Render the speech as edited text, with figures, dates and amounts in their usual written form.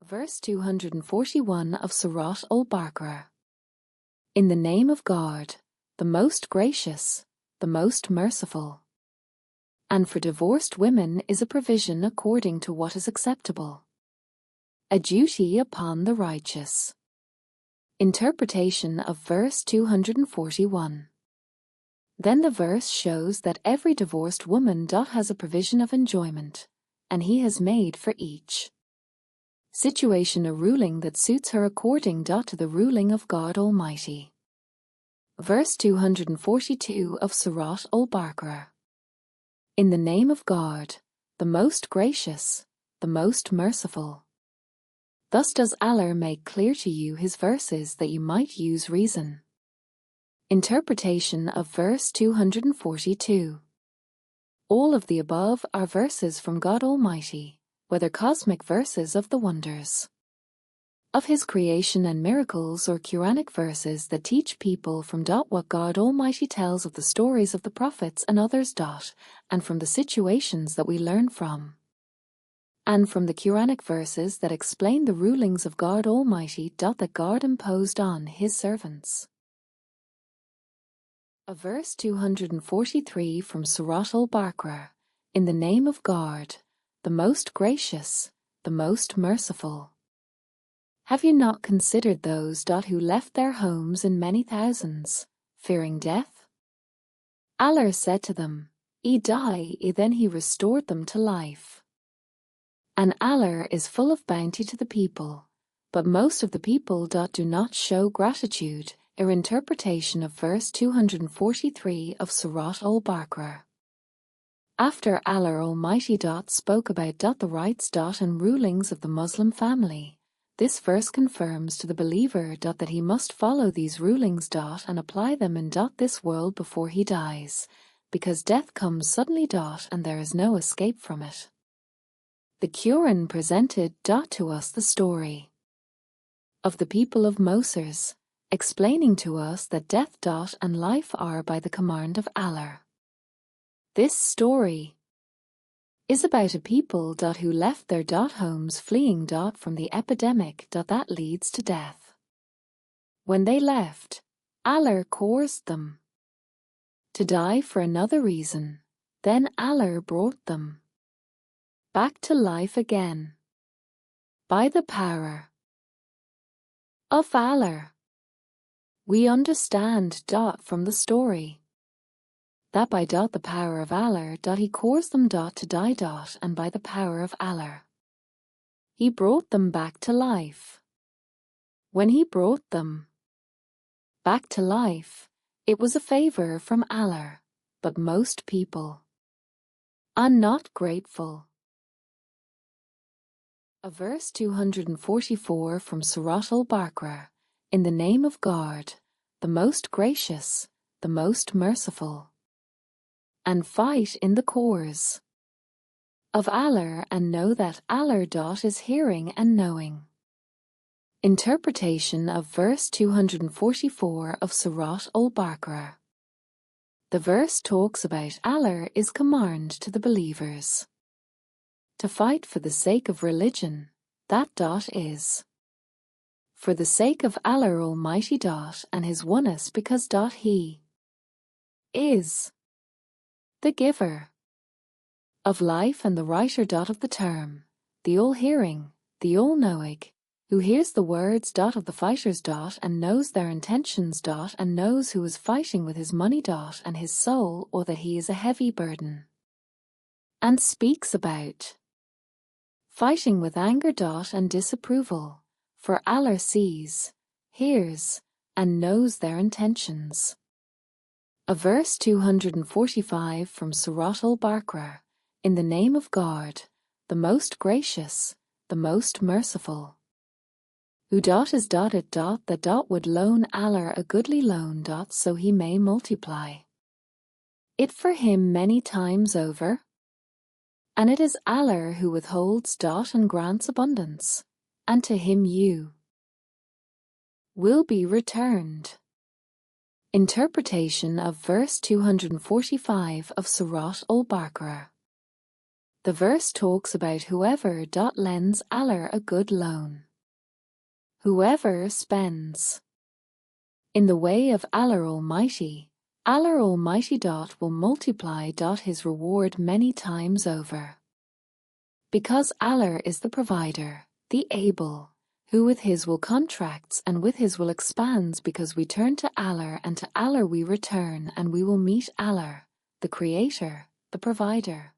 Verse 241 of Surah Al-Baqarah. In the name of God, the most gracious, the most merciful. And for divorced women is a provision according to what is acceptable, a duty upon the righteous. Interpretation of verse 241. Then the verse shows that every divorced woman has a provision of enjoyment, and He has made for each situation a ruling that suits her according to the ruling of God Almighty. Verse 242 of Surah Al-Baqarah. In the name of God, the most gracious, the most merciful. Thus does Allah make clear to you His verses that you might use reason. Interpretation of verse 242. All of the above are verses from God Almighty, whether cosmic verses of the wonders of His creation and miracles, or Quranic verses that teach people from what God Almighty tells of the stories of the prophets and others, and from the situations that we learn from, and from the Quranic verses that explain the rulings of God Almighty that God imposed on His servants. A verse 243 from Surah Al-Baqarah. In the name of God, the most gracious, the most merciful. Have you not considered those who left their homes in many thousands, fearing death? Allah said to them, die, then He restored them to life. And Allah is full of bounty to the people, but most of the people do not show gratitude. Interpretation of verse 243 of Surah Al-Baqarah. After Allah Almighty spoke about the rights and rulings of the Muslim family, this verse confirms to the believer that he must follow these rulings and apply them in this world before he dies, because death comes suddenly and there is no escape from it. The Quran presented to us the story of the people of Moses, explaining to us that death and life are by the command of Allah. This story is about a people who left their homes fleeing from the epidemic that leads to death. When they left, Allah caused them to die for another reason. Then Allah brought them back to life again by the power of Allah. We understand from the story that by the power of Allah He caused them to die and by the power of Allah He brought them back to life. When He brought them back to life, it was a favor from Allah, but most people are not grateful. A verse 244 from Surah Al-Baqarah. In the name of God, the most gracious, the most merciful. And fight in the cause of Allah, and know that Allah is hearing and knowing. Interpretation of verse 244 of Surah Al-Baqarah. The verse talks about Allah is command to the believers to fight for the sake of religion, that is for the sake of Allah Almighty and His oneness, because He is the giver of life and the writer of the term, the all-hearing, the all-knowing, who hears the words of the fighters and knows their intentions and knows who is fighting with his money and his soul, or that he is a heavy burden, and speaks about fighting with anger and disapproval, for Allah sees, hears, and knows their intentions. A verse 245 from Surah Al-Baqarah. In the name of God, the most gracious, the most merciful. Who is it that would loan Allah a goodly loan so He may multiply it for him many times over? And it is Allah who withholds and grants abundance, and to Him you will be returned. Interpretation of verse 245 of Surah Al-Baqarah. The verse talks about whoever lends Allah a good loan. Whoever spends in the way of Allah Almighty will multiply His reward many times over. Because Allah is the provider, the able, who with His will contracts and with His will expands, because we turn to Allah and to Allah we return, and we will meet Allah, the Creator, the Provider.